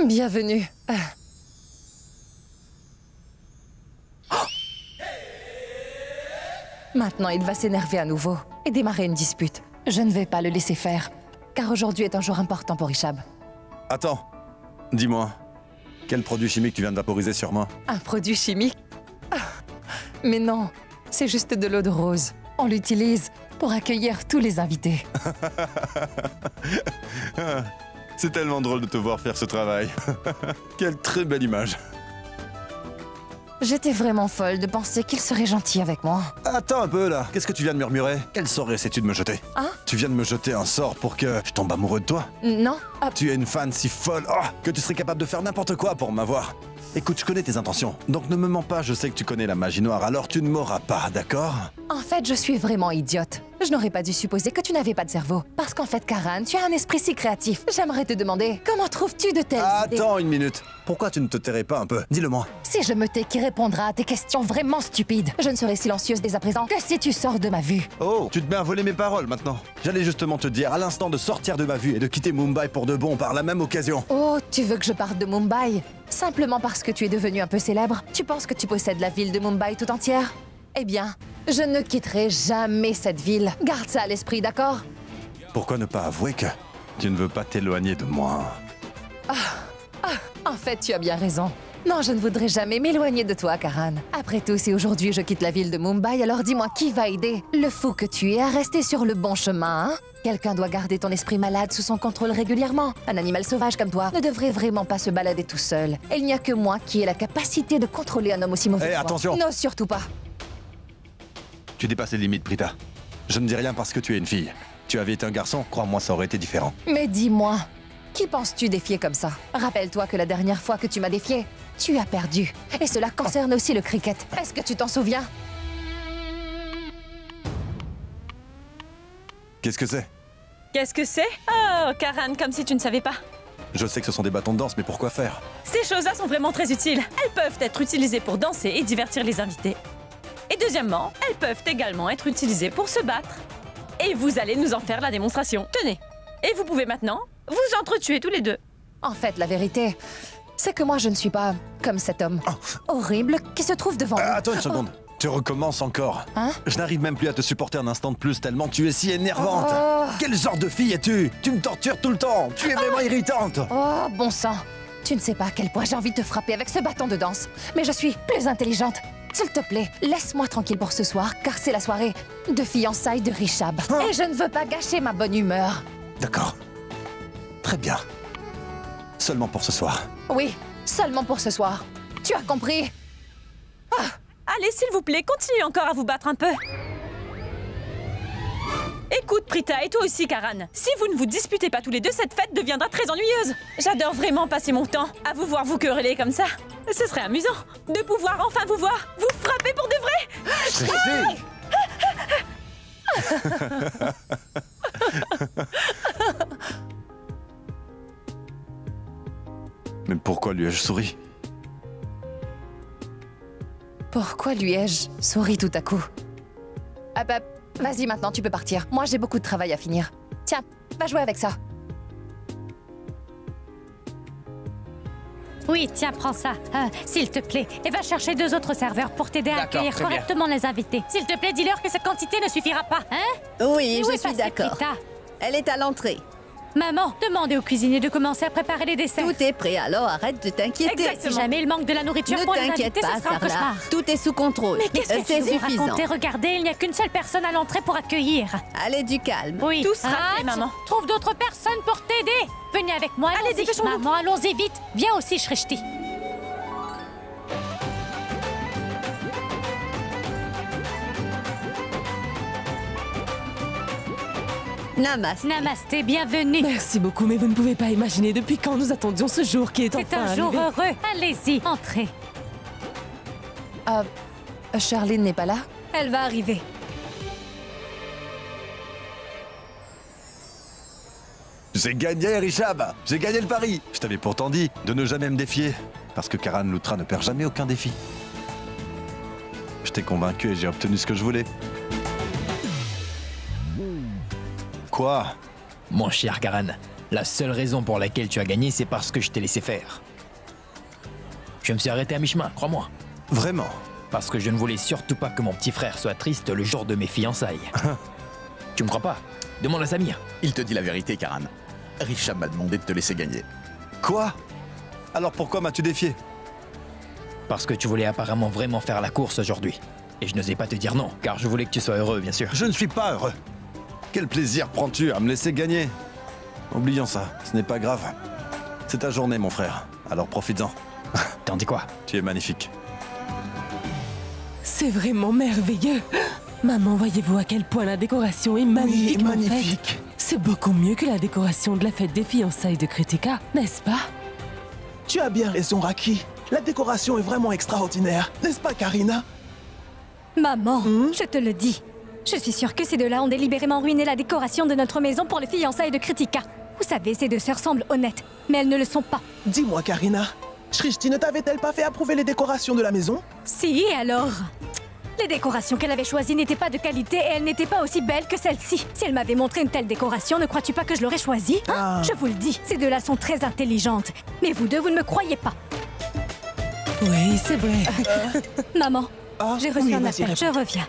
Bienvenue. Maintenant, il va s'énerver à nouveau et démarrer une dispute. Je ne vais pas le laisser faire, car aujourd'hui est un jour important pour Richab. Attends, dis-moi, quel produit chimique tu viens de vaporiser sur moi? Un produit chimique? Mais non, c'est juste de l'eau de rose. On l'utilise pour accueillir tous les invités. C'est tellement drôle de te voir faire ce travail. Quelle très belle image. J'étais vraiment folle de penser qu'il serait gentil avec moi. Attends un peu là, qu'est-ce que tu viens de murmurer? Quel sort essaies-tu de me jeter? Hein? Tu viens de me jeter un sort pour que je tombe amoureux de toi? Non. Tu es une fan si folle que tu serais capable de faire n'importe quoi pour m'avoir. Écoute, je connais tes intentions, donc ne me mens pas, je sais que tu connais la magie noire, alors tu ne m'auras pas, d'accord? En fait, je suis vraiment idiote. Je n'aurais pas dû supposer que tu n'avais pas de cerveau. Parce qu'en fait, Karan, tu as un esprit si créatif. J'aimerais te demander, comment trouves-tu de telles idées? Attends une minute. Pourquoi tu ne te tairais pas un peu? Dis-le-moi. Si je me tais, qui répondra à tes questions vraiment stupides? Je ne serai silencieuse dès à présent que si tu sors de ma vue. Oh, tu te mets à voler mes paroles maintenant. J'allais justement te dire à l'instant de sortir de ma vue et de quitter Mumbai pour de bon par la même occasion. Oh, tu veux que je parte de Mumbai? Simplement parce que tu es devenu un peu célèbre? Tu penses que tu possèdes la ville de Mumbai tout entière? Eh bien, je ne quitterai jamais cette ville. Garde ça à l'esprit, d'accord? Pourquoi ne pas avouer que tu ne veux pas t'éloigner de moi? En fait, tu as bien raison. Non, je ne voudrais jamais m'éloigner de toi, Karan. Après tout, si aujourd'hui je quitte la ville de Mumbai, alors dis-moi qui va aider le fou que tu es à rester sur le bon chemin, hein? Quelqu'un doit garder ton esprit malade sous son contrôle régulièrement. Un animal sauvage comme toi ne devrait vraiment pas se balader tout seul. Et il n'y a que moi qui ai la capacité de contrôler un homme aussi mauvais. Hé, attention! Non, surtout pas. Tu dépasses les limites, Prita. Je ne dis rien parce que tu es une fille. Tu avais été un garçon, crois-moi, ça aurait été différent. Mais dis-moi, qui penses-tu défier comme ça? Rappelle-toi que la dernière fois que tu m'as défié, tu as perdu. Et cela concerne aussi le cricket. Est-ce que tu t'en souviens? Qu'est-ce que c'est? Qu'est-ce que c'est? Oh, Karan, comme si tu ne savais pas. Je sais que ce sont des bâtons de danse, mais pourquoi faire? Ces choses-là sont vraiment très utiles. Elles peuvent être utilisées pour danser et divertir les invités. Et deuxièmement, elles peuvent également être utilisées pour se battre. Et vous allez nous en faire la démonstration. Tenez. Et vous pouvez maintenant vous entretuer tous les deux. En fait, la vérité, c'est que moi je ne suis pas comme cet homme horrible qui se trouve devant nous. Attends une seconde. Tu recommences encore. Hein? Je n'arrive même plus à te supporter un instant de plus tellement tu es si énervante. Oh. Quel genre de fille es-tu? Tu me tortures tout le temps. Tu es vraiment irritante. Oh, bon sang. Tu ne sais pas à quel point j'ai envie de te frapper avec ce bâton de danse. Mais je suis plus intelligente. S'il te plaît, laisse-moi tranquille pour ce soir, car c'est la soirée de fiançailles de Richab. Et je ne veux pas gâcher ma bonne humeur. D'accord. Très bien. Seulement pour ce soir. Oui, seulement pour ce soir. Tu as compris? Allez, s'il vous plaît, continuez encore à vous battre un peu. Écoute, Prita, et toi aussi, Karan. Si vous ne vous disputez pas tous les deux, cette fête deviendra très ennuyeuse. J'adore vraiment passer mon temps à vous voir vous quereller comme ça. Ce serait amusant de pouvoir enfin vous voir vous frapper pour de vrai. Mais pourquoi lui ai-je souri? Pourquoi lui ai-je souri tout à coup? Ah bah, vas-y maintenant, tu peux partir. Moi, j'ai beaucoup de travail à finir. Tiens, va jouer avec ça. Oui, tiens, prends ça. S'il te plaît. Et va chercher 2 autres serveurs pour t'aider à accueillir très bien. correctement les invités. S'il te plaît, dis-leur que cette quantité ne suffira pas, hein? Oui, Où je est suis passée d'accord. Prita? Elle est à l'entrée. Maman, demandez au cuisinier de commencer à préparer les desserts. Tout est prêt, alors arrête de t'inquiéter. Exactement. Si jamais il manque de la nourriture Ne pour les t'inquiète invités, pas, ce sera un Sarla. cauchemar. Tout est sous contrôle. Mais qu'est-ce que c'est tu veux suffisant. raconter? Regardez, il n'y a qu'une seule personne à l'entrée pour accueillir. Allez, du calme. Oui. Tout sera fait, Raj, maman. Trouve d'autres personnes pour t'aider. Venez avec moi, Allez, allons-y. dépêchons-nous. Maman, allons-y vite. Viens aussi, Shrishti. Namaste. Namasté, bienvenue. Merci beaucoup, mais vous ne pouvez pas imaginer depuis quand nous attendions ce jour qui est C'est enfin un jour arrivé. heureux. Allez-y, entrez. Charline n'est pas là? Elle va arriver. J'ai gagné, Richab! J'ai gagné le pari! Je t'avais pourtant dit de ne jamais me défier, parce que Karan Lutra ne perd jamais aucun défi. Je t'ai convaincu et j'ai obtenu ce que je voulais. Quoi? Mon cher Karan, La seule raison pour laquelle tu as gagné, c'est parce que je t'ai laissé faire. Je me suis arrêté à mi-chemin, crois-moi. Vraiment? Parce que je ne voulais surtout pas que mon petit frère soit triste le jour de mes fiançailles. Tu me crois pas? Demande à Samir. Il te dit la vérité, Karan. Richab m'a demandé de te laisser gagner. Quoi? Alors pourquoi m'as-tu défié? Parce que tu voulais apparemment vraiment faire la course aujourd'hui. Et je n'osais pas te dire non, car je voulais que tu sois heureux, bien sûr. Je ne suis pas heureux. Quel plaisir prends-tu à me laisser gagner? Oublions ça, ce n'est pas grave. C'est ta journée, mon frère. Alors profites-en. T'en dis quoi? Tu es magnifique. C'est vraiment merveilleux. Maman, voyez-vous à quel point la décoration est magnifique, Oui, magnifique. C'est beaucoup mieux que la décoration de la fête des fiançailles de Kritika, n'est-ce pas? Tu as bien raison, Raki. La décoration est vraiment extraordinaire, n'est-ce pas, Karina? Maman, je te le dis. Je suis sûre que ces deux-là ont délibérément ruiné la décoration de notre maison pour les fiançailles de Kritika. Vous savez, ces deux sœurs semblent honnêtes, mais elles ne le sont pas. Dis-moi, Karina, Shrishti ne t'avait-elle pas fait approuver les décorations de la maison? Si, et alors? Les décorations qu'elle avait choisies n'étaient pas de qualité et elles n'étaient pas aussi belles que celle-ci. Si elle m'avait montré une telle décoration, ne crois-tu pas que je l'aurais choisie, hein? Je vous le dis, ces deux-là sont très intelligentes. Mais vous deux, vous ne me croyez pas. Oui, c'est vrai. Maman, j'ai reçu un vas-y, appel, je réponds. reviens.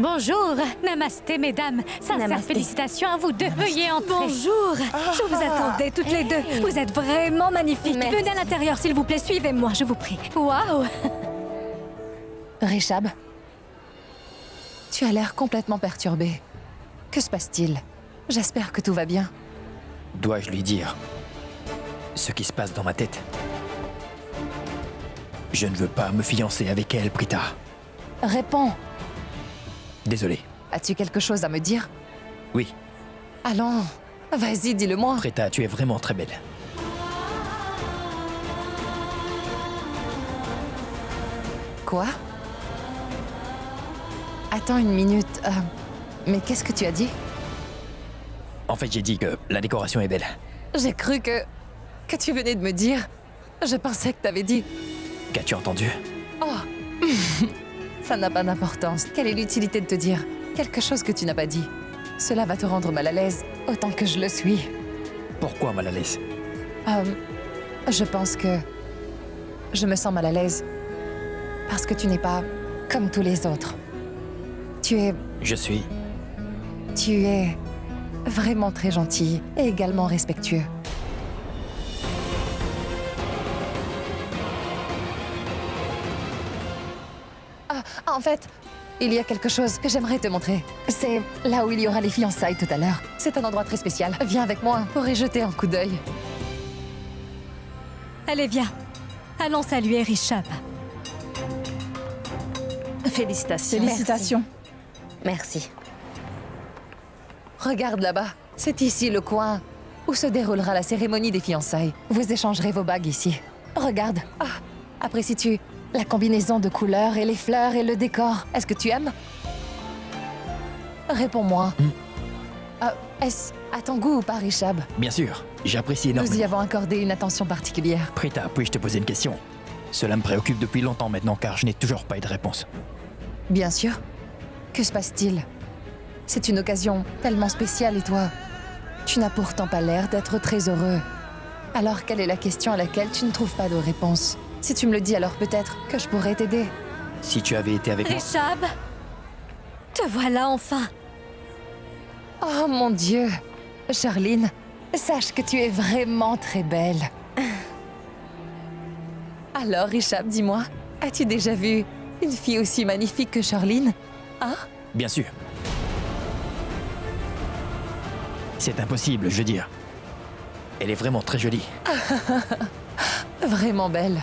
Bonjour, namasté mesdames. Sincères Namasté. félicitations à vous deux. Veuillez entrer. Bonjour. Je vous attendais toutes les deux. Vous êtes vraiment magnifiques. Merci. Venez à l'intérieur, s'il vous plaît. Suivez-moi, je vous prie. Waouh! Richab, tu as l'air complètement perturbé. Que se passe-t-il? J'espère que tout va bien. Dois-je lui dire ce qui se passe dans ma tête? Je ne veux pas me fiancer avec elle, Prita. Réponds. Désolé. As-tu quelque chose à me dire? Oui, Allons, vas-y, dis-le-moi. Prita, tu es vraiment très belle. Quoi? Attends une minute. Mais qu'est-ce que tu as dit? En fait, j'ai dit que la décoration est belle. J'ai cru que tu venais de me dire. Je pensais que t'avais dit. Qu'as-tu entendu? Oh, ça n'a pas d'importance. Quelle est l'utilité de te dire quelque chose que tu n'as pas dit? Cela va te rendre mal à l'aise, autant que je le suis. Pourquoi mal à l'aise? Je pense que je me sens mal à l'aise parce que tu n'es pas comme tous les autres. Tu es vraiment très gentil et également respectueux. En fait, il y a quelque chose que j'aimerais te montrer. C'est là où il y aura les fiançailles tout à l'heure. C'est un endroit très spécial. Viens avec moi pour y jeter un coup d'œil. Allez, viens. Allons saluer Richab. Félicitations. Félicitations. Merci. Regarde là-bas. C'est ici le coin où se déroulera la cérémonie des fiançailles. Vous échangerez vos bagues ici. Regarde. Apprécies-tu la combinaison de couleurs et les fleurs et le décor? Est-ce que tu aimes? Réponds-moi. Est-ce à ton goût ou pas, Richab? Bien sûr, j'apprécie Nous y énormément. avons accordé une attention particulière. Prita, puis-je te poser une question? Cela me préoccupe depuis longtemps maintenant car je n'ai toujours pas eu de réponse. Bien sûr. Que se passe-t-il? C'est une occasion tellement spéciale et toi, tu n'as pourtant pas l'air d'être très heureux. Alors quelle est la question à laquelle tu ne trouves pas de réponse? Si tu me le dis, alors peut-être que je pourrais t'aider. Si tu avais été avec moi... Richab! Te voilà enfin! Oh mon Dieu! Charline, sache que tu es vraiment très belle. Alors, Richab, dis-moi, as-tu déjà vu une fille aussi magnifique que Charline? Hein? Bien sûr. C'est impossible, je veux dire. Elle est vraiment très jolie. Vraiment belle.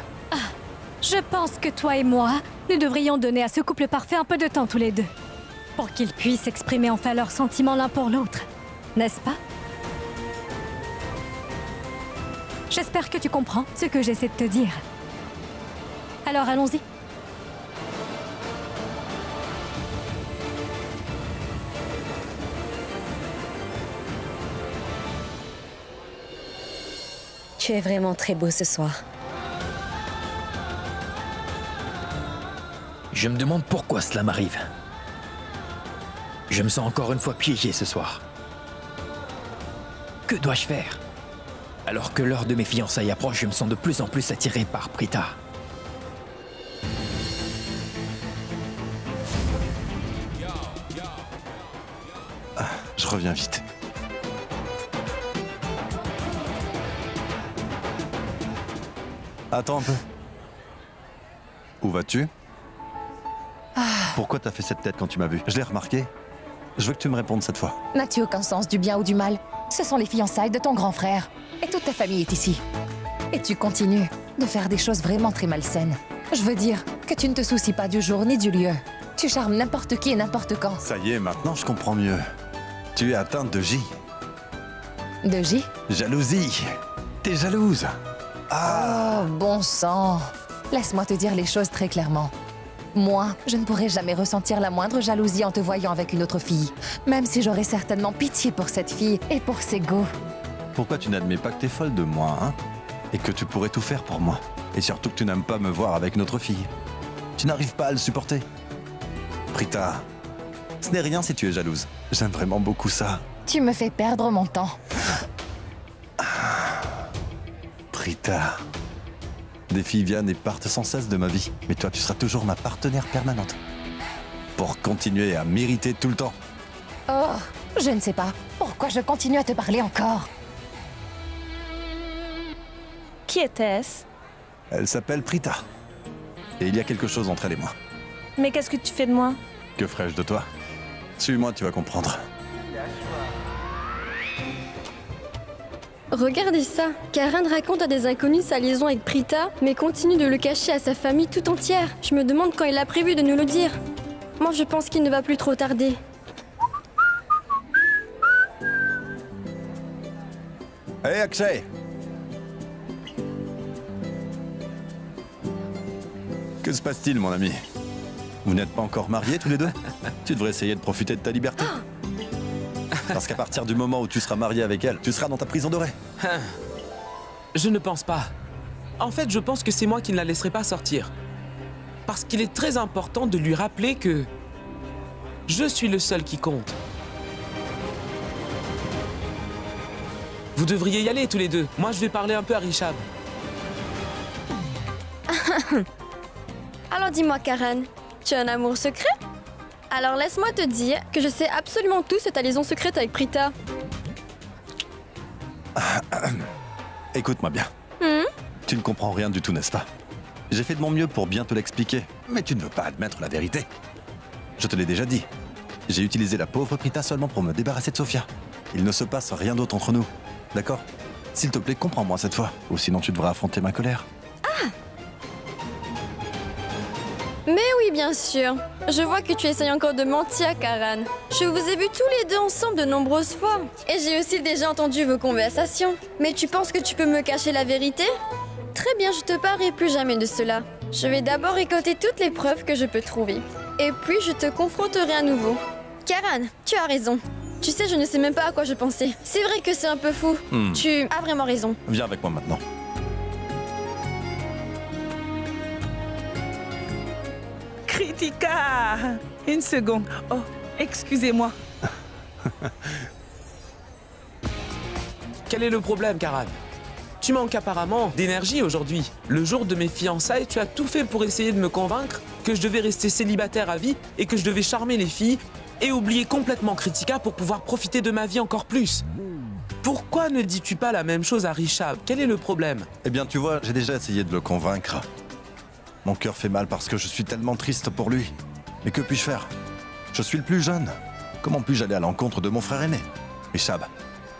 Je pense que toi et moi, nous devrions donner à ce couple parfait un peu de temps tous les deux. Pour qu'ils puissent exprimer enfin leurs sentiments l'un pour l'autre. N'est-ce pas? J'espère que tu comprends ce que j'essaie de te dire. Alors allons-y. Tu es vraiment très beau ce soir. Je me demande pourquoi cela m'arrive. Je me sens encore une fois piégé ce soir. Que dois-je faire? Alors que l'heure de mes fiançailles approche, je me sens de plus en plus attiré par Prita. Je reviens vite. Attends un peu. Où vas-tu? Pourquoi t'as fait cette tête quand tu m'as vu? Je l'ai remarqué. Je veux que tu me répondes cette fois. N'as-tu aucun sens du bien ou du mal? Ce sont les fiançailles de ton grand frère. Et toute ta famille est ici. Et tu continues de faire des choses vraiment très malsaines. Je veux dire que tu ne te soucies pas du jour ni du lieu. Tu charmes n'importe qui et n'importe quand. Ça y est, maintenant je comprends mieux. Tu es atteinte de J. De J? Jalousie. T'es jalouse. Oh, bon sang. Laisse-moi te dire les choses très clairement. Moi, je ne pourrais jamais ressentir la moindre jalousie en te voyant avec une autre fille. Même si j'aurais certainement pitié pour cette fille et pour ses goûts. Pourquoi tu n'admets pas que t'es folle de moi, hein? Et que tu pourrais tout faire pour moi. Et surtout que tu n'aimes pas me voir avec une autre fille. Tu n'arrives pas à le supporter. Prita, ce n'est rien si tu es jalouse. J'aime vraiment beaucoup ça. Tu me fais perdre mon temps. Prita. Des filles viennent et partent sans cesse de ma vie. Mais toi, tu seras toujours ma partenaire permanente. Pour continuer à m'irriter tout le temps. Oh, je ne sais pas. Pourquoi je continue à te parler encore? Qui était-ce? Elle s'appelle Prita. Et il y a quelque chose entre elle et moi. Mais qu'est-ce que tu fais de moi? Que ferais-je de toi? Suis-moi, tu vas comprendre. Regardez ça, Karen raconte à des inconnus sa liaison avec Prita, mais continue de le cacher à sa famille tout entière. Je me demande quand il a prévu de nous le dire. Moi, je pense qu'il ne va plus trop tarder. Hé, Akshay! Que se passe-t-il, mon ami? Vous n'êtes pas encore mariés tous les deux? Tu devrais essayer de profiter de ta liberté. Parce qu'à partir du moment où tu seras marié avec elle, tu seras dans ta prison dorée. Je ne pense pas. En fait, je pense que c'est moi qui ne la laisserai pas sortir. Parce qu'il est très important de lui rappeler que je suis le seul qui compte. Vous devriez y aller tous les deux. Moi, je vais parler un peu à Rishab. Alors dis-moi, Karen, tu as un amour secret? Alors laisse-moi te dire que je sais absolument tout sur ta liaison secrète avec Prita. Écoute-moi bien. Tu ne comprends rien du tout, n'est-ce pas? J'ai fait de mon mieux pour bien te l'expliquer, mais tu ne veux pas admettre la vérité. Je te l'ai déjà dit. J'ai utilisé la pauvre Prita seulement pour me débarrasser de Sophia. Il ne se passe rien d'autre entre nous. D'accord? S'il te plaît, comprends-moi cette fois, ou sinon tu devras affronter ma colère. Mais oui, bien sûr. Je vois que tu essayes encore de mentir, Karen. Je vous ai vus tous les deux ensemble de nombreuses fois. Et j'ai aussi déjà entendu vos conversations. Mais tu penses que tu peux me cacher la vérité? Très bien, je te parlerai plus jamais de cela. Je vais d'abord récolter toutes les preuves que je peux trouver. Et puis je te confronterai à nouveau. Karen, tu as raison. Tu sais, je ne sais même pas à quoi je pensais. C'est vrai que c'est un peu fou. Tu as vraiment raison. Viens avec moi maintenant. Kritika! Une seconde. Oh, excusez-moi. Quel est le problème, Karan? Tu manques apparemment d'énergie aujourd'hui. Le jour de mes fiançailles, tu as tout fait pour essayer de me convaincre que je devais rester célibataire à vie et que je devais charmer les filles et oublier complètement Kritika pour pouvoir profiter de ma vie encore plus. Pourquoi ne dis-tu pas la même chose à Rishab? Quel est le problème? Eh bien, tu vois, j'ai déjà essayé de le convaincre. Mon cœur fait mal parce que je suis tellement triste pour lui. Mais que puis-je faire? Je suis le plus jeune. Comment puis-je aller à l'encontre de mon frère aîné? Rishab,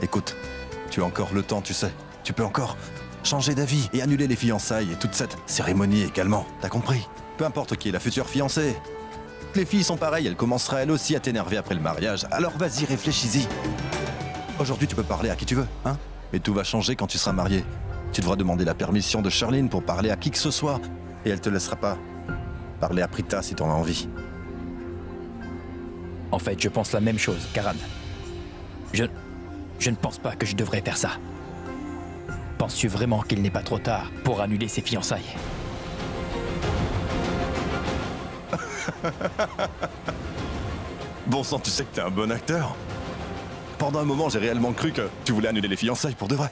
écoute, tu as encore le temps, tu sais. Tu peux encore changer d'avis et annuler les fiançailles et toute cette cérémonie également. T'as compris? Peu importe qui est la future fiancée. Les filles sont pareilles, elles commenceraient elles aussi à t'énerver après le mariage. Alors vas-y, réfléchis-y. Aujourd'hui, tu peux parler à qui tu veux, hein? Mais tout va changer quand tu seras marié. Tu devras demander la permission de Charlene pour parler à qui que ce soit. Et elle te laissera pas parler à Prita si t'en as envie. En fait, je pense la même chose, Karan. Je ne pense pas que je devrais faire ça. Penses-tu vraiment qu'il n'est pas trop tard pour annuler ses fiançailles? Bon sang, tu sais que t'es un bon acteur. Pendant un moment, j'ai réellement cru que tu voulais annuler les fiançailles pour de vrai.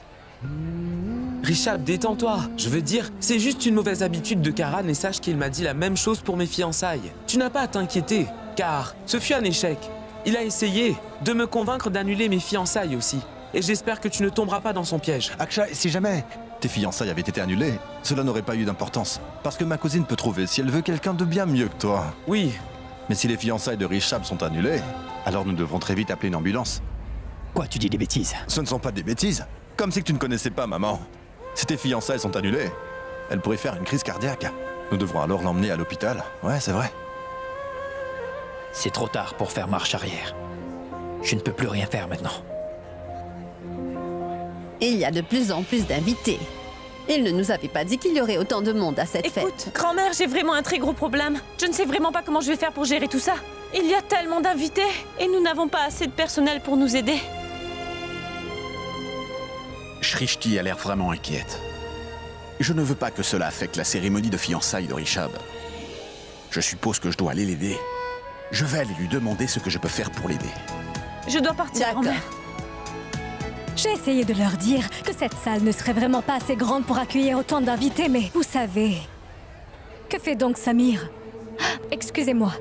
Richard, détends-toi. Je veux dire, c'est juste une mauvaise habitude de Karan et sache qu'il m'a dit la même chose pour mes fiançailles. Tu n'as pas à t'inquiéter, car ce fut un échec. Il a essayé de me convaincre d'annuler mes fiançailles aussi. Et j'espère que tu ne tomberas pas dans son piège. Akshay, si jamais tes fiançailles avaient été annulées, cela n'aurait pas eu d'importance. Parce que ma cousine peut trouver si elle veut quelqu'un de bien mieux que toi. Oui. Mais si les fiançailles de Rishab sont annulées, alors nous devrons très vite appeler une ambulance. Quoi, tu dis des bêtises? Ce ne sont pas des bêtises. Comme si que tu ne connaissais pas maman. Si tes fiançailles sont annulées, elle pourrait faire une crise cardiaque. Nous devrons alors l'emmener à l'hôpital. Ouais, c'est vrai. C'est trop tard pour faire marche arrière. Je ne peux plus rien faire maintenant. Il y a de plus en plus d'invités. Il ne nous avait pas dit qu'il y aurait autant de monde à cette fête. Écoute, grand-mère, j'ai vraiment un très gros problème. Je ne sais vraiment pas comment je vais faire pour gérer tout ça. Il y a tellement d'invités et nous n'avons pas assez de personnel pour nous aider. Shrishti a l'air vraiment inquiète. Je ne veux pas que cela affecte la cérémonie de fiançailles de Rishab. Je suppose que je dois aller l'aider. Je vais aller lui demander ce que je peux faire pour l'aider. Je dois partir, grand-mère. J'ai essayé de leur dire que cette salle ne serait vraiment pas assez grande pour accueillir autant d'invités, mais vous savez... Que fait donc Samir? Excusez-moi.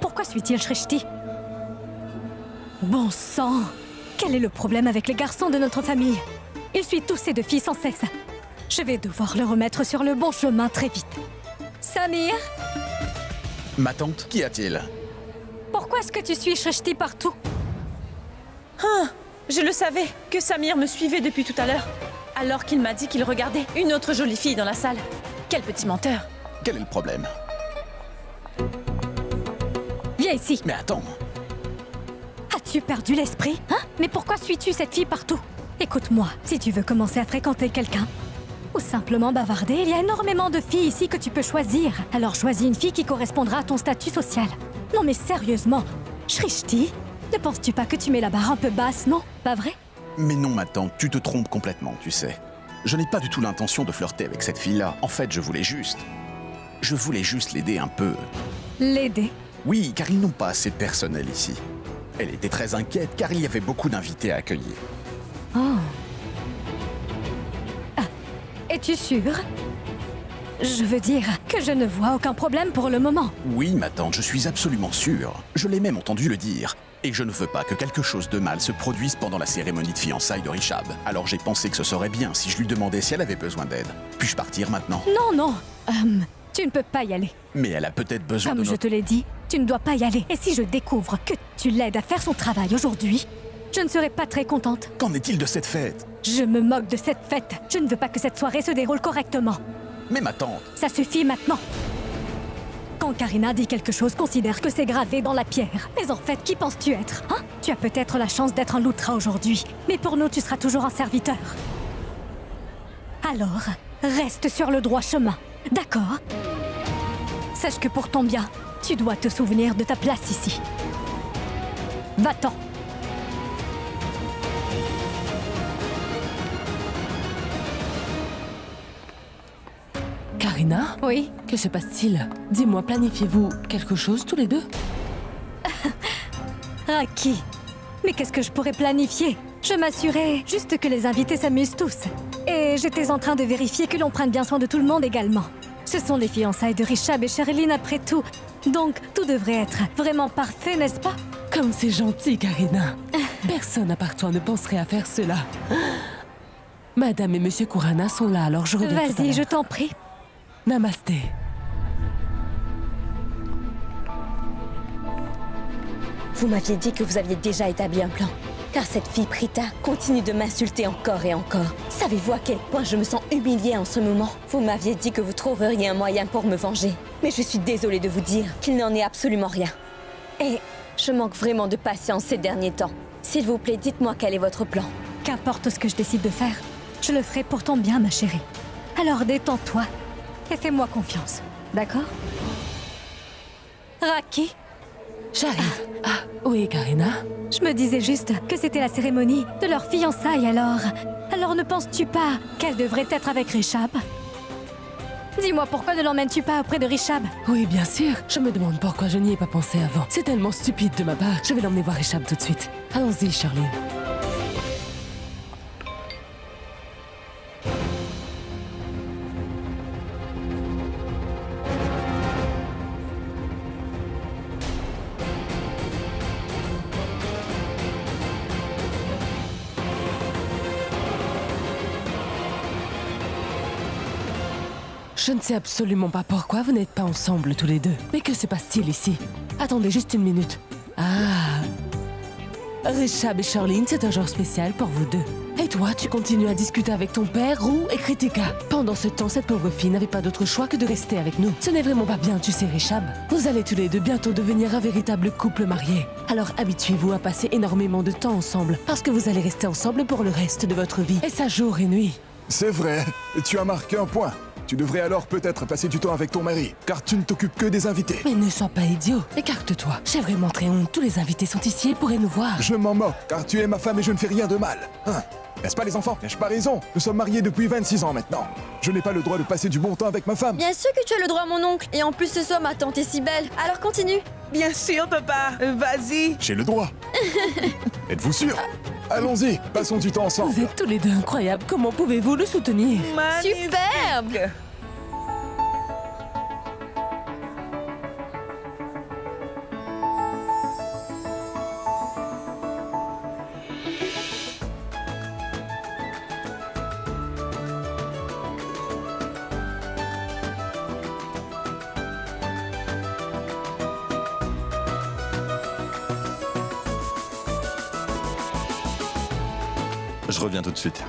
Pourquoi suit-il Shrishti? Bon sang! Quel est le problème avec les garçons de notre famille? Il suit tous ces deux filles sans cesse. Je vais devoir le remettre sur le bon chemin très vite. Samir? Ma tante, qu'y a-t-il? Pourquoi est-ce que tu suis Shrishti partout? Ah, je le savais, que Samir me suivait depuis tout à l'heure. Alors qu'il m'a dit qu'il regardait une autre jolie fille dans la salle. Quel petit menteur. Quel est le problème? Viens ici. Mais attends. As-tu perdu l'esprit? Hein? Mais pourquoi suis-tu cette fille partout? Écoute-moi, si tu veux commencer à fréquenter quelqu'un, ou simplement bavarder, il y a énormément de filles ici que tu peux choisir. Alors choisis une fille qui correspondra à ton statut social. Non mais sérieusement, Shrishti, ne penses-tu pas que tu mets la barre un peu basse, non? Pas vrai? Mais non, ma tante, tu te trompes complètement, tu sais. Je n'ai pas du tout l'intention de flirter avec cette fille-là. En fait, je voulais juste l'aider un peu. L'aider? Oui, car ils n'ont pas assez de personnel ici. Elle était très inquiète car il y avait beaucoup d'invités à accueillir. Oh. Ah, es-tu sûre? Je veux dire que je ne vois aucun problème pour le moment. Oui, ma tante, je suis absolument sûre. Je l'ai même entendu le dire. Et je ne veux pas que quelque chose de mal se produise pendant la cérémonie de fiançailles de Rishab. Alors j'ai pensé que ce serait bien si je lui demandais si elle avait besoin d'aide. Puis-je partir maintenant? Non, non. Tu ne peux pas y aller. Mais elle a peut-être besoin de Comme je te l'ai dit, tu ne dois pas y aller. Et si je découvre que tu l'aides à faire son travail aujourd'hui, je ne serai pas très contente. Qu'en est-il de cette fête? Je me moque de cette fête. Je ne veux pas que cette soirée se déroule correctement. Mais ma tante... Ça suffit maintenant. Quand Karina dit quelque chose, considère que c'est gravé dans la pierre. Mais en fait, qui penses-tu être, hein? Tu as peut-être la chance d'être un loutra aujourd'hui, mais pour nous, tu seras toujours un serviteur. Alors, reste sur le droit chemin, d'accord? Sache que pour ton bien, tu dois te souvenir de ta place ici. Va-t'en. Karina? Oui? Que se passe-t-il? Dis-moi, planifiez-vous quelque chose tous les deux? Raki, mais qu'est-ce que je pourrais planifier? Je m'assurais juste que les invités s'amusent tous. Et j'étais en train de vérifier que l'on prenne bien soin de tout le monde également. Ce sont les fiançailles de Rishab et Sherilyn après tout. Donc, tout devrait être vraiment parfait, n'est-ce pas? Comme c'est gentil, Karina. Personne à part toi ne penserait à faire cela. Madame et Monsieur Kurana sont là, alors je reviens tout à Vas-y, l'heure. je t'en prie. Namasté. Vous m'aviez dit que vous aviez déjà établi un plan. Car cette fille Prita continue de m'insulter encore et encore. Savez-vous à quel point je me sens humiliée en ce moment? Vous m'aviez dit que vous trouveriez un moyen pour me venger. Mais je suis désolée de vous dire qu'il n'en est absolument rien. Et je manque vraiment de patience ces derniers temps. S'il vous plaît, dites-moi quel est votre plan. Qu'importe ce que je décide de faire, je le ferai pour ton bien, ma chérie. Alors détends-toi et fais-moi confiance, d'accord? Raki? J'arrive. Ah, oui, Karina? Je me disais juste que c'était la cérémonie de leur fiançailles, alors... Alors ne penses-tu pas qu'elle devrait être avec Rishab? Dis-moi, pourquoi ne l'emmènes-tu pas auprès de Richab? Oui, bien sûr. Je me demande pourquoi je n'y ai pas pensé avant. C'est tellement stupide de ma part. Je vais l'emmener voir Richab tout de suite. Allons-y, Charlene. Je ne sais absolument pas pourquoi vous n'êtes pas ensemble tous les deux. Mais que se passe-t-il ici? Attendez juste une minute. Ah! Richab et Charlene, c'est un jour spécial pour vous deux. Et toi, tu continues à discuter avec ton père, Roux et Kritika. Pendant ce temps, cette pauvre fille n'avait pas d'autre choix que de rester avec nous. Ce n'est vraiment pas bien, tu sais, Richab. Vous allez tous les deux bientôt devenir un véritable couple marié. Alors habituez-vous à passer énormément de temps ensemble, parce que vous allez rester ensemble pour le reste de votre vie. Et ça jour et nuit. C'est vrai, tu as marqué un point. Tu devrais alors peut-être passer du temps avec ton mari, car tu ne t'occupes que des invités. Mais ne sois pas idiot, écarte-toi. J'ai vraiment très honte, tous les invités sont ici et pourraient nous voir. Je m'en moque, car tu es ma femme et je ne fais rien de mal. Hein? N'est-ce pas les enfants? N'ai-je pas raison? Nous sommes mariés depuis 26 ans maintenant. Je n'ai pas le droit de passer du bon temps avec ma femme. Bien sûr que tu as le droit, mon oncle. Et en plus, ce soir, ma tante est si belle. Alors continue. Bien sûr, papa. Vas-y. J'ai le droit. Êtes-vous sûr? Allons-y, passons du temps ensemble. Vous êtes tous les deux incroyables, comment pouvez-vous le soutenir? Superbe. Je reviens tout de suite.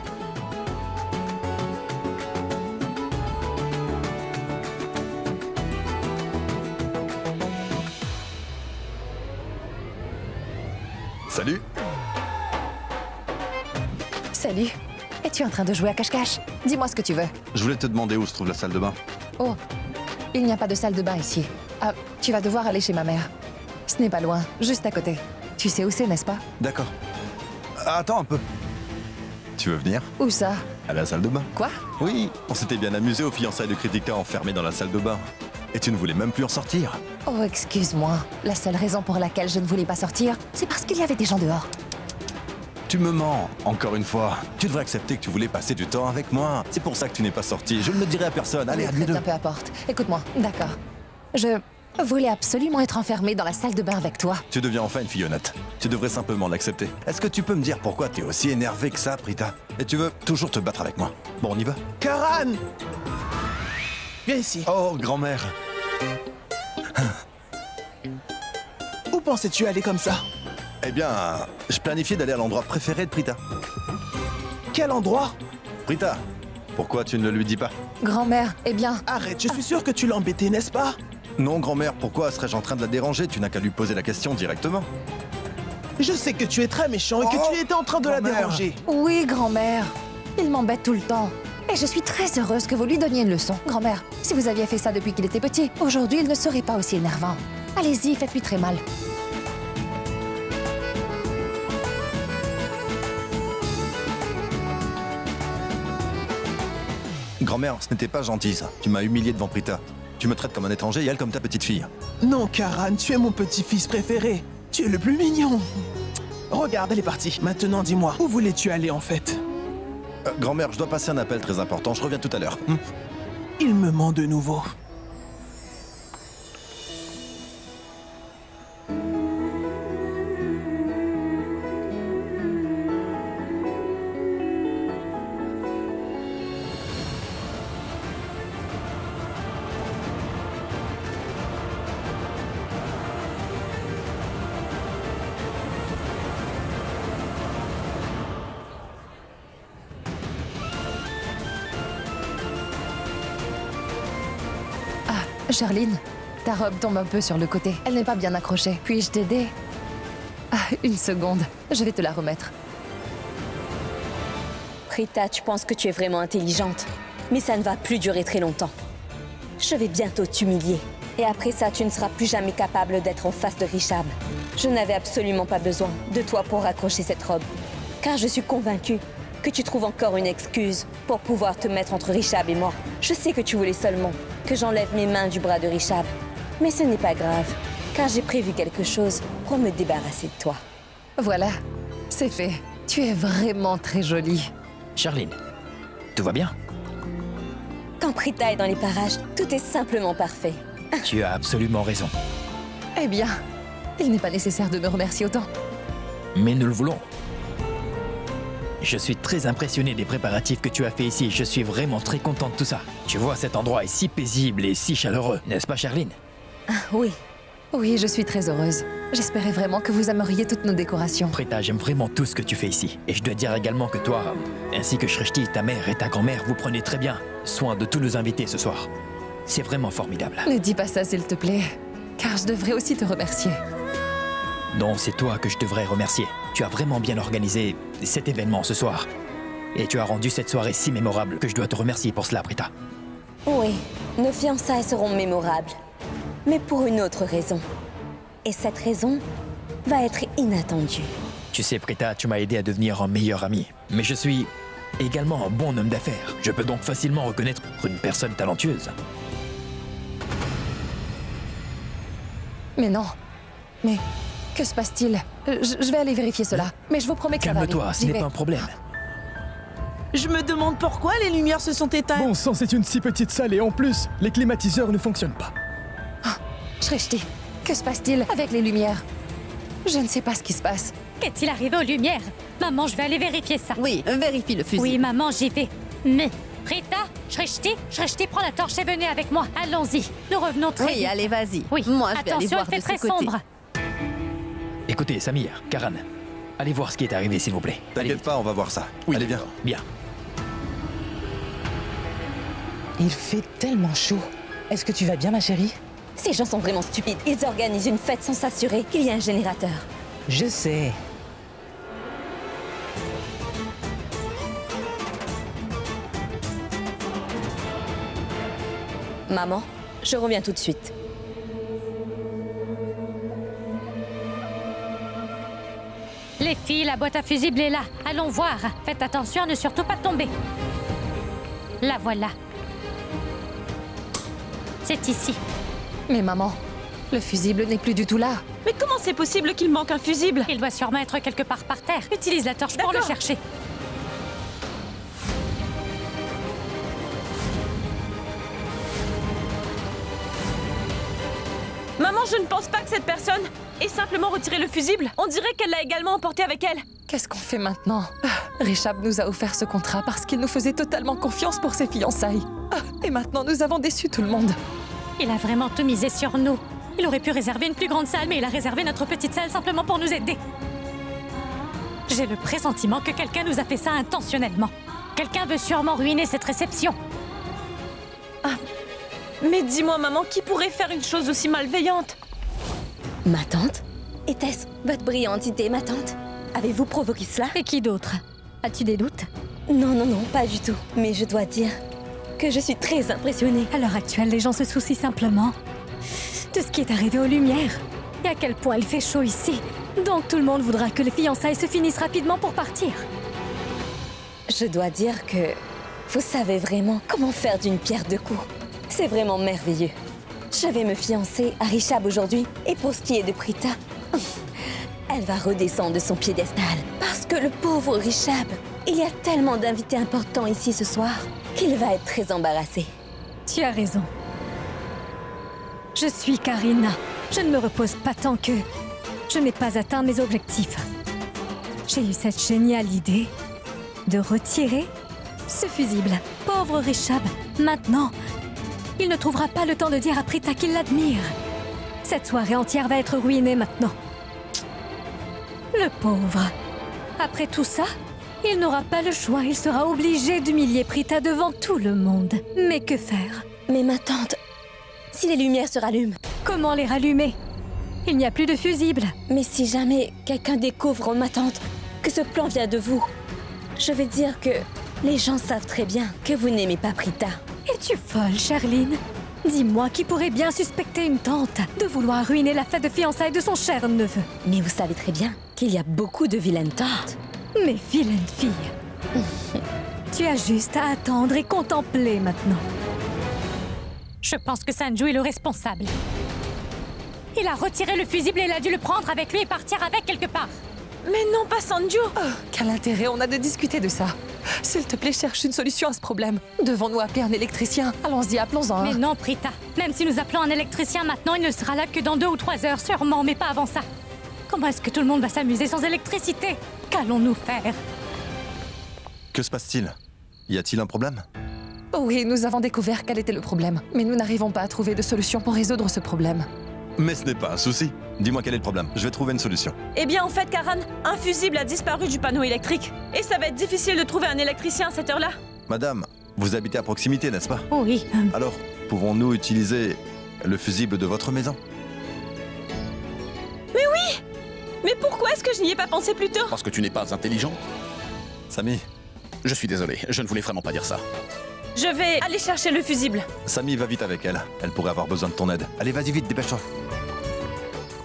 Salut. Salut. Es-tu en train de jouer à cache-cache? Dis-moi ce que tu veux. Je voulais te demander où se trouve la salle de bain. Oh, il n'y a pas de salle de bain ici. Ah, tu vas devoir aller chez ma mère. Ce n'est pas loin, juste à côté. Tu sais où c'est, n'est-ce pas? D'accord. Attends un peu. Tu veux venir? Où ça? À la salle de bain. Quoi? Oui, on s'était bien amusé aux fiançailles de Kritika enfermés dans la salle de bain. Et tu ne voulais même plus en sortir. Oh, excuse-moi. La seule raison pour laquelle je ne voulais pas sortir, c'est parce qu'il y avait des gens dehors. Tu me mens, encore une fois. Tu devrais accepter que tu voulais passer du temps avec moi. C'est pour ça que tu n'es pas sorti. Je ne le dirai à personne. Allez, Très bien, peu importe. Écoute-moi, d'accord. Je voulais absolument être enfermée dans la salle de bain avec toi. Tu deviens enfin une fille honnête. Tu devrais simplement l'accepter. Est-ce que tu peux me dire pourquoi t'es aussi énervé que ça, Prita? Et tu veux toujours te battre avec moi? Bon, on y va? Karan! Viens ici. Oh, grand-mère. Où pensais-tu aller comme ça? Eh bien, je planifiais d'aller à l'endroit préféré de Prita. Quel endroit? Prita, pourquoi tu ne le lui dis pas? Grand-mère, eh bien... Arrête, je suis sûr que tu l'embêtais, n'est-ce pas? Non, grand-mère, pourquoi serais-je en train de la déranger? Tu n'as qu'à lui poser la question directement. Je sais que tu es très méchant et que tu étais en train de la déranger. Oui, grand-mère. Il m'embête tout le temps. Et je suis très heureuse que vous lui donniez une leçon. Grand-mère, si vous aviez fait ça depuis qu'il était petit, aujourd'hui, il ne serait pas aussi énervant. Allez-y, faites-lui très mal. Grand-mère, ce n'était pas gentil, ça. Tu m'as humilié devant Prita. Tu me traites comme un étranger et elle comme ta petite fille. Non, Karan, tu es mon petit-fils préféré. Tu es le plus mignon. Regarde, elle est partie. Maintenant, dis-moi, où voulais-tu aller en fait? Grand-mère, je dois passer un appel très important. Je reviens tout à l'heure. Il me ment de nouveau. Charline, ta robe tombe un peu sur le côté. Elle n'est pas bien accrochée. Puis-je t'aider? Ah, une seconde. Je vais te la remettre. Prita, tu penses que tu es vraiment intelligente. Mais ça ne va plus durer très longtemps. Je vais bientôt t'humilier. Et après ça, tu ne seras plus jamais capable d'être en face de Richab. Je n'avais absolument pas besoin de toi pour raccrocher cette robe. Car je suis convaincue que tu trouves encore une excuse pour pouvoir te mettre entre Richab et moi. Je sais que tu voulais seulement que j'enlève mes mains du bras de Richab. Mais ce n'est pas grave, car j'ai prévu quelque chose pour me débarrasser de toi. Voilà, c'est fait. Tu es vraiment très jolie. Charline, tout va bien? Quand Prita est dans les parages, tout est simplement parfait. Tu as absolument raison. Eh bien, il n'est pas nécessaire de me remercier autant. Mais nous le voulons. Je suis très impressionné des préparatifs que tu as fait ici. Je suis vraiment très content de tout ça. Tu vois, cet endroit est si paisible et si chaleureux, n'est-ce pas, Charline? Ah, oui. Oui, je suis très heureuse. J'espérais vraiment que vous aimeriez toutes nos décorations. Prita, j'aime vraiment tout ce que tu fais ici. Et je dois dire également que toi, ainsi que Shrishti, ta mère et ta grand-mère, vous prenez très bien soin de tous nos invités ce soir. C'est vraiment formidable. Ne dis pas ça, s'il te plaît, car je devrais aussi te remercier. Non, c'est toi que je devrais remercier. Tu as vraiment bien organisé cet événement ce soir. Et tu as rendu cette soirée si mémorable que je dois te remercier pour cela, Prita. Oui, nos fiançailles seront mémorables. Mais pour une autre raison. Et cette raison va être inattendue. Tu sais, Prita, tu m'as aidé à devenir un meilleur ami. Mais je suis également un bon homme d'affaires. Je peux donc facilement reconnaître une personne talentueuse. Mais non. Mais que se passe-t-il? Je vais aller vérifier cela. Mais je vous promets que ça va aller. Calme-toi, ce J'y n'est vais. pas un problème. Je me demande pourquoi les lumières se sont éteintes. Bon sang, c'est une si petite salle et en plus, les climatiseurs ne fonctionnent pas. Shrishti, que se passe-t-il avec les lumières? Je ne sais pas ce qui se passe. Qu'est-il arrivé aux lumières? Maman, je vais aller vérifier ça. Oui, vérifie le fusil. Oui, maman, j'y vais. Mais, Rita, Shrishti, prends la torche et venez avec moi. Allons-y. Nous revenons très vite. Oui, allez, vas-y. Oui. Moi, je vais aller Attention, voir il de fait ce très côté. sombre. Écoutez, Samir, Karan, allez voir ce qui est arrivé, s'il vous plaît. T'inquiète pas, on va voir ça. Oui. Allez, viens. Bien. Il fait tellement chaud. Est-ce que tu vas bien, ma chérie? Ces gens sont vraiment stupides. Ils organisent une fête sans s'assurer qu'il y a un générateur. Je sais. Maman, je reviens tout de suite. Les filles, la boîte à fusibles est là. Allons voir. Faites attention à ne surtout pas tomber. La voilà. C'est ici. Mais maman, le fusible n'est plus du tout là. Mais comment c'est possible qu'il manque un fusible? Il doit sûrement être quelque part par terre. Utilise la torche pour le D'accord. chercher. Maman, je ne pense pas que cette personne ait simplement retiré le fusible. On dirait qu'elle l'a également emporté avec elle. Qu'est-ce qu'on fait maintenant? Richab nous a offert ce contrat parce qu'il nous faisait totalement confiance pour ses fiançailles. Et maintenant, nous avons déçu tout le monde. Il a vraiment tout misé sur nous. Il aurait pu réserver une plus grande salle, mais il a réservé notre petite salle simplement pour nous aider. J'ai le pressentiment que quelqu'un nous a fait ça intentionnellement. Quelqu'un veut sûrement ruiner cette réception. Mais dis-moi, maman, qui pourrait faire une chose aussi malveillante? Ma tante? Était-ce votre brillante idée, ma tante? Avez-vous provoqué cela? Et qui d'autre? As-tu des doutes? Non, non, non, pas du tout. Mais je dois dire que je suis très impressionnée. À l'heure actuelle, les gens se soucient simplement de ce qui est arrivé aux lumières. Et à quel point il fait chaud ici. Donc tout le monde voudra que les fiançailles se finissent rapidement pour partir. Je dois dire que vous savez vraiment comment faire d'une pierre deux coups. C'est vraiment merveilleux. Je vais me fiancer à Richab aujourd'hui. Et pour ce qui est de Prita, elle va redescendre de son piédestal. Parce que le pauvre Richab, il y a tellement d'invités importants ici ce soir qu'il va être très embarrassé. Tu as raison. Je suis Karina. Je ne me repose pas tant que je n'ai pas atteint mes objectifs. J'ai eu cette géniale idée de retirer ce fusible. Pauvre Richab, maintenant, il ne trouvera pas le temps de dire à Prita qu'il l'admire. Cette soirée entière va être ruinée maintenant. Le pauvre. Après tout ça, il n'aura pas le choix. Il sera obligé d'humilier Prita devant tout le monde. Mais que faire? Mais ma tante, si les lumières se rallument... Comment les rallumer? Il n'y a plus de fusible. Mais si jamais quelqu'un découvre, ma tante, que ce plan vient de vous, je vais dire que les gens savent très bien que vous n'aimez pas Prita. Es-tu folle, Charline? Dis-moi qui pourrait bien suspecter une tante de vouloir ruiner la fête de fiançailles de son cher neveu. Mais vous savez très bien qu'il y a beaucoup de vilaines tantes. Mais vilaine fille, Tu as juste à attendre et contempler maintenant. Je pense que Sanju est le responsable. Il a retiré le fusible et il a dû le prendre avec lui et partir avec quelque part. Mais non, pas Sanju. Oh, quel intérêt on a de discuter de ça. S'il te plaît, cherche une solution à ce problème. Devons-nous appeler un électricien? Allons-y, appelons-en un. Mais non, Prita. Même si nous appelons un électricien maintenant, il ne sera là que dans 2 ou 3 heures, sûrement, mais pas avant ça. Comment est-ce que tout le monde va s'amuser sans électricité? Qu'allons-nous faire? Que se passe-t-il? Y a-t-il un problème? Oui, nous avons découvert quel était le problème. Mais nous n'arrivons pas à trouver de solution pour résoudre ce problème. Mais ce n'est pas un souci. Dis-moi quel est le problème. Je vais trouver une solution. Eh bien, en fait, Karan, un fusible a disparu du panneau électrique. Et ça va être difficile de trouver un électricien à cette heure-là. Madame, vous habitez à proximité, n'est-ce pas? Oui. Alors, pouvons-nous utiliser le fusible de votre maison? Mais oui! Mais pourquoi est-ce que je n'y ai pas pensé plus tôt? Parce que tu n'es pas intelligent. Samy? Je suis désolé, je ne voulais vraiment pas dire ça. Je vais aller chercher le fusible. Samy, va vite avec elle. Elle pourrait avoir besoin de ton aide. Allez, vas-y vite, dépêche-toi.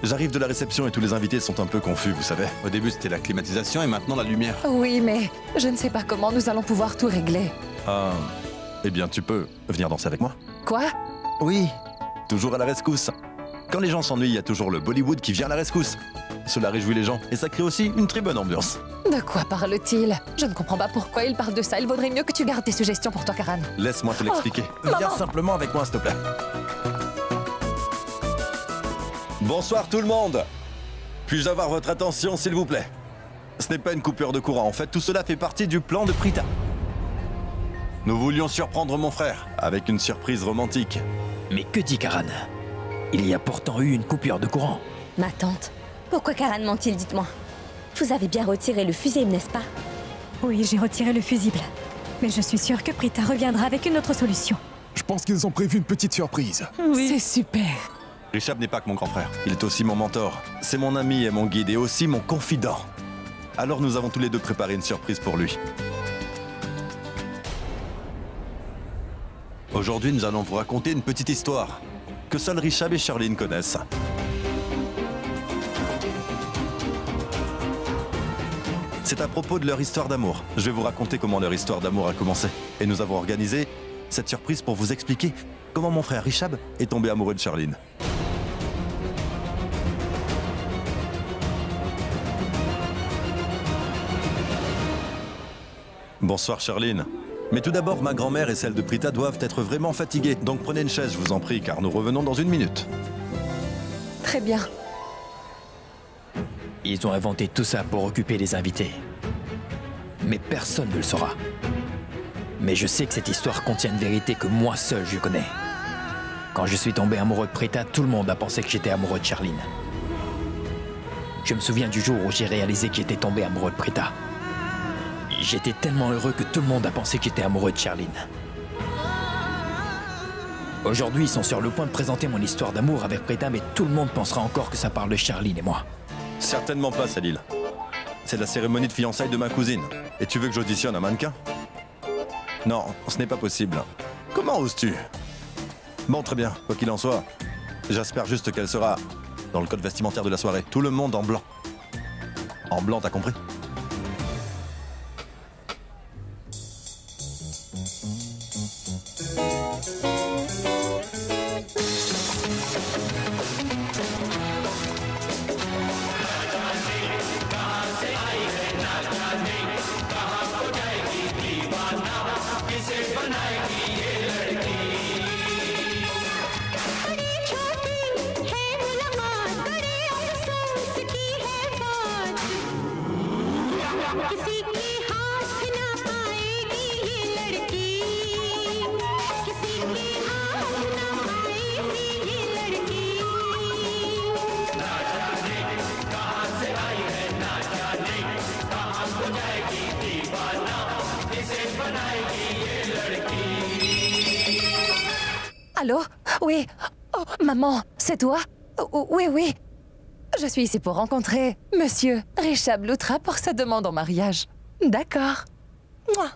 J'arrive de la réception et tous les invités sont un peu confus, vous savez. Au début, c'était la climatisation et maintenant la lumière. Oui, mais je ne sais pas comment nous allons pouvoir tout régler. Ah, eh bien, tu peux venir danser avec moi? Quoi? Oui, toujours à la rescousse. Quand les gens s'ennuient, il y a toujours le Bollywood qui vient à la rescousse. Cela réjouit les gens et ça crée aussi une très bonne ambiance. De quoi parle-t-il? Je ne comprends pas pourquoi il parle de ça. Il vaudrait mieux que tu gardes tes suggestions pour toi, Karan. Laisse-moi te l'expliquer. Viens simplement avec moi, s'il te plaît. Bonsoir tout le monde. Puis-je avoir votre attention, s'il vous plaît? Ce n'est pas une coupure de courant. En fait, tout cela fait partie du plan de Prita. Nous voulions surprendre mon frère avec une surprise romantique. Mais que dit Karan? Il y a pourtant eu une coupure de courant. Ma tante, pourquoi Karan ment-il, dites-moi? Vous avez bien retiré le fusible, n'est-ce pas? Oui, j'ai retiré le fusible. Mais je suis sûre que Prita reviendra avec une autre solution. Je pense qu'ils ont prévu une petite surprise. Oui. C'est super. Rishab n'est pas que mon grand frère. Il est aussi mon mentor. C'est mon ami et mon guide et aussi mon confident. Alors nous avons tous les deux préparé une surprise pour lui. Aujourd'hui, nous allons vous raconter une petite histoire que seuls Rishab et Charlene connaissent. C'est à propos de leur histoire d'amour. Je vais vous raconter comment leur histoire d'amour a commencé. Et nous avons organisé cette surprise pour vous expliquer comment mon frère Rishab est tombé amoureux de Charlene. Bonsoir Charlene. Mais tout d'abord, ma grand-mère et celle de Prita doivent être vraiment fatiguées. Donc prenez une chaise, je vous en prie, car nous revenons dans 1 minute. Très bien. Ils ont inventé tout ça pour occuper les invités. Mais personne ne le saura. Mais je sais que cette histoire contient une vérité que moi seul je connais. Quand je suis tombé amoureux de Prita, tout le monde a pensé que j'étais amoureux de Charlene. Je me souviens du jour où j'ai réalisé que j'étais tombé amoureux de Prita. J'étais tellement heureux que tout le monde a pensé que j'étais amoureux de Charlene. Aujourd'hui, ils sont sur le point de présenter mon histoire d'amour avec Prita, mais tout le monde pensera encore que ça parle de Charlene et moi. Certainement pas, Salil. C'est la cérémonie de fiançailles de ma cousine. Et tu veux que j'auditionne un mannequin? Non, ce n'est pas possible. Comment oses-tu? Bon, très bien, quoi qu'il en soit. J'espère juste qu'elle sera dans le code vestimentaire de la soirée. Tout le monde en blanc. En blanc, t'as compris? Allô? Oui. Oh, maman, c'est toi? Oui, oui. Je suis ici pour rencontrer Monsieur Rishab Lutra pour sa demande en mariage. D'accord. Mouah.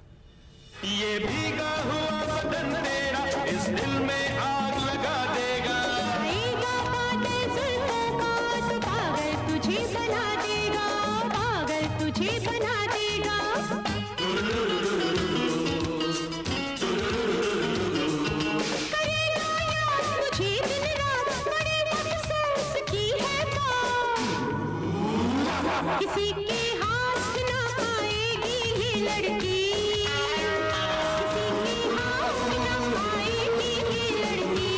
किसी के हाथ ना आएगी ये लड़की, किसी के हाथ ना आएगी ये लड़की।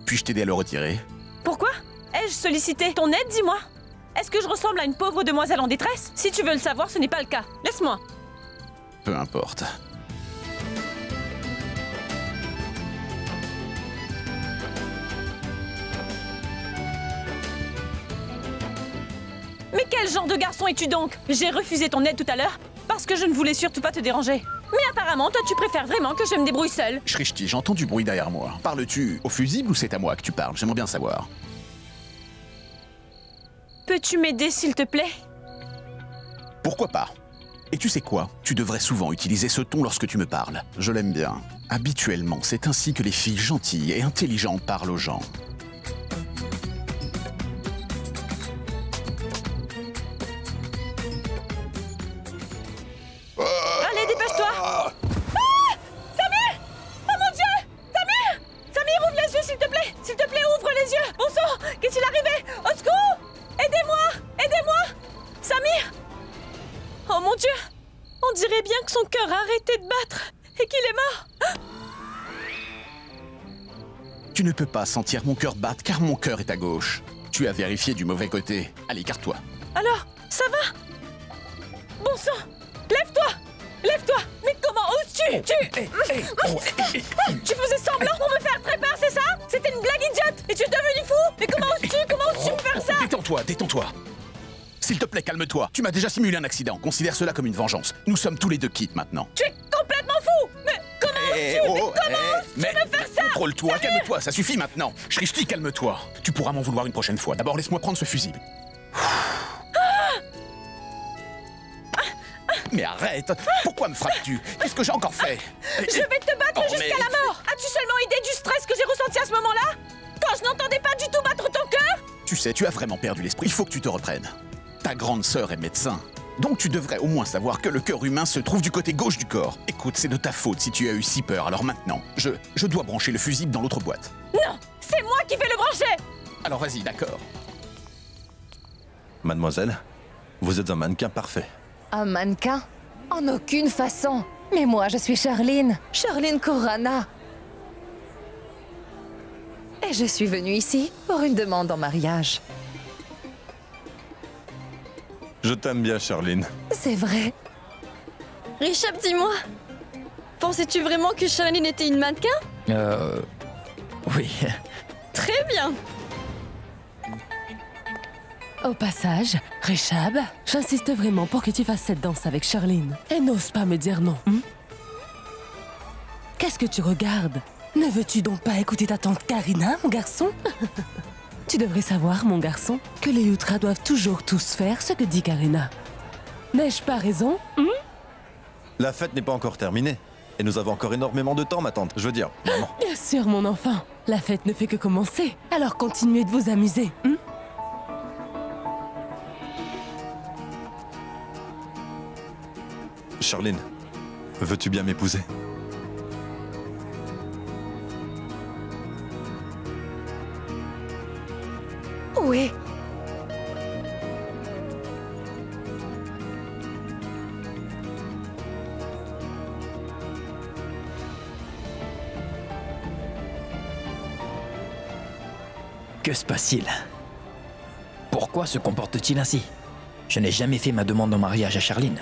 Puis-je t'aider à le retirer? Pourquoi? Ai-je sollicité ton aide, dis-moi? Est-ce que je ressemble à une pauvre demoiselle en détresse? Si tu veux le savoir, ce n'est pas le cas. Laisse-moi. Peu importe. Mais quel genre de garçon es-tu donc? J'ai refusé ton aide tout à l'heure parce que je ne voulais surtout pas te déranger. Mais apparemment, toi, tu préfères vraiment que je me débrouille seule. Shrishti, j'entends du bruit derrière moi. Parles-tu au fusible ou c'est à moi que tu parles? J'aimerais bien savoir. Peux-tu m'aider, s'il te plaît? Pourquoi pas? Et tu sais quoi? Tu devrais souvent utiliser ce ton lorsque tu me parles. Je l'aime bien. Habituellement, c'est ainsi que les filles gentilles et intelligentes parlent aux gens. Allez, dépêche-toi! Ah! Samir! Oh mon Dieu! Samir! Samir, ouvre les yeux, s'il te plaît! S'il te plaît, ouvre les yeux! Bon sang! Qu'est-il arrivé? Au secours! Aidez-moi! Aidez-moi! Samir! Oh mon Dieu! On dirait bien que son cœur a arrêté de battre et qu'il est mort! Tu ne peux pas sentir mon cœur battre car mon cœur est à gauche. Tu as vérifié du mauvais côté. Allez, écarte-toi. Alors, ça va? Bon sang! Lève-toi! Lève-toi! Mais comment oses-tu? Tu faisais semblant pour me faire très peur, c'est ça? C'était une blague idiote! Et tu es devenu fou? Mais comment oses-tu? Comment oses-tu me faire ça? Détends-toi, détends-toi. S'il te plaît, calme-toi. Tu m'as déjà simulé un accident. Considère cela comme une vengeance. Nous sommes tous les deux quittes maintenant. Tu es complètement fou! Mais comment oses-tu? Mais comment oses-tu me faire ça? Contrôle-toi, calme-toi, ça suffit maintenant. Shrishti, calme-toi. Tu pourras m'en vouloir une prochaine fois. D'abord, laisse-moi prendre ce fusible. Mais arrête! Pourquoi me frappes-tu? Qu'est-ce que j'ai encore fait? Je vais te battre jusqu'à la mort! As-tu seulement idée du stress que j'ai ressenti à ce moment-là? Quand je n'entendais pas du tout battre ton cœur? Tu sais, tu as vraiment perdu l'esprit. Il faut que tu te reprennes. Ta grande sœur est médecin. Donc tu devrais au moins savoir que le cœur humain se trouve du côté gauche du corps. Écoute, c'est de ta faute si tu as eu si peur. Alors maintenant, je dois brancher le fusible dans l'autre boîte. Non! C'est moi qui vais le brancher! Alors vas-y, d'accord. Mademoiselle, vous êtes un mannequin parfait. Un mannequin? En aucune façon. Mais moi, je suis Charline. Charline Corana. Et je suis venue ici pour une demande en mariage. Je t'aime bien, Charline. C'est vrai. Rishab, dis-moi. Pensais-tu vraiment que Charline était une mannequin? Oui. Très bien. Au passage, Rishab, j'insiste vraiment pour que tu fasses cette danse avec Charline. Et n'ose pas me dire non. Qu'est-ce que tu regardes? Ne veux-tu donc pas écouter ta tante Karina, mon garçon? Tu devrais savoir, mon garçon, que les Ultras doivent toujours tous faire ce que dit Karina. N'ai-je pas raison? La fête n'est pas encore terminée. Et nous avons encore énormément de temps, ma tante. Je veux dire, maman. Bien sûr, mon enfant. La fête ne fait que commencer. Alors continuez de vous amuser. Charline, veux-tu bien m'épouser? Oui. Que se passe-t-il? Pourquoi se comporte-t-il ainsi? Je n'ai jamais fait ma demande en mariage à Charline.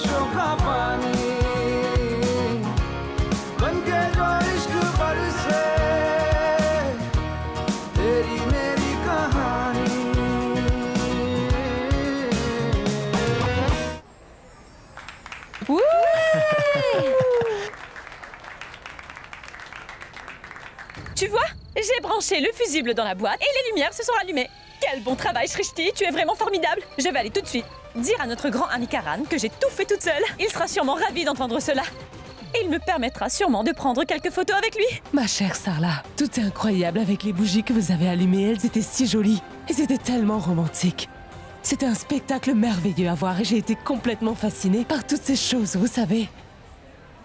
बारिशों का पानी बनके जो इश्क बरसे तेरी मेरी कहानी Tu vois, j'ai branché le fusible dans la boîte et les lumières se sont allumées. Quel bon travail, Shrishti, tu es vraiment formidable. Je vais aller tout de suite dire à notre grand ami Karan que j'ai tout fait toute seule. Il sera sûrement ravi d'entendre cela. Et il me permettra sûrement de prendre quelques photos avec lui. Ma chère Sarla, tout est incroyable avec les bougies que vous avez allumées. Elles étaient si jolies et c'était tellement romantique. C'était un spectacle merveilleux à voir et j'ai été complètement fascinée par toutes ces choses, vous savez.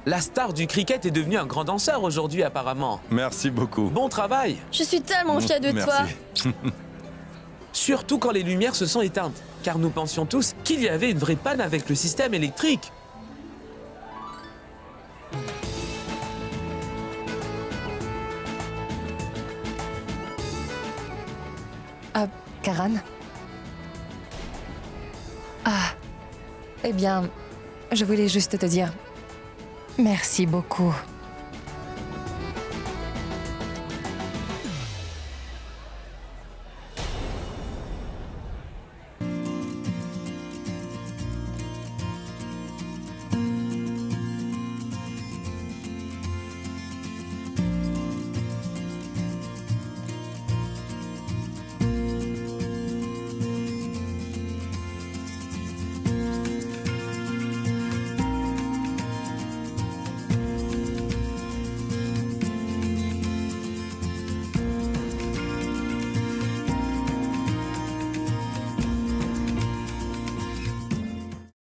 La star du cricket est devenue un grand danseur aujourd'hui apparemment. Merci beaucoup. Bon travail. Je suis tellement fière de toi. Surtout quand les lumières se sont éteintes, car nous pensions tous qu'il y avait une vraie panne avec le système électrique. Ah, Karan? Ah, eh bien, je voulais juste te dire merci beaucoup.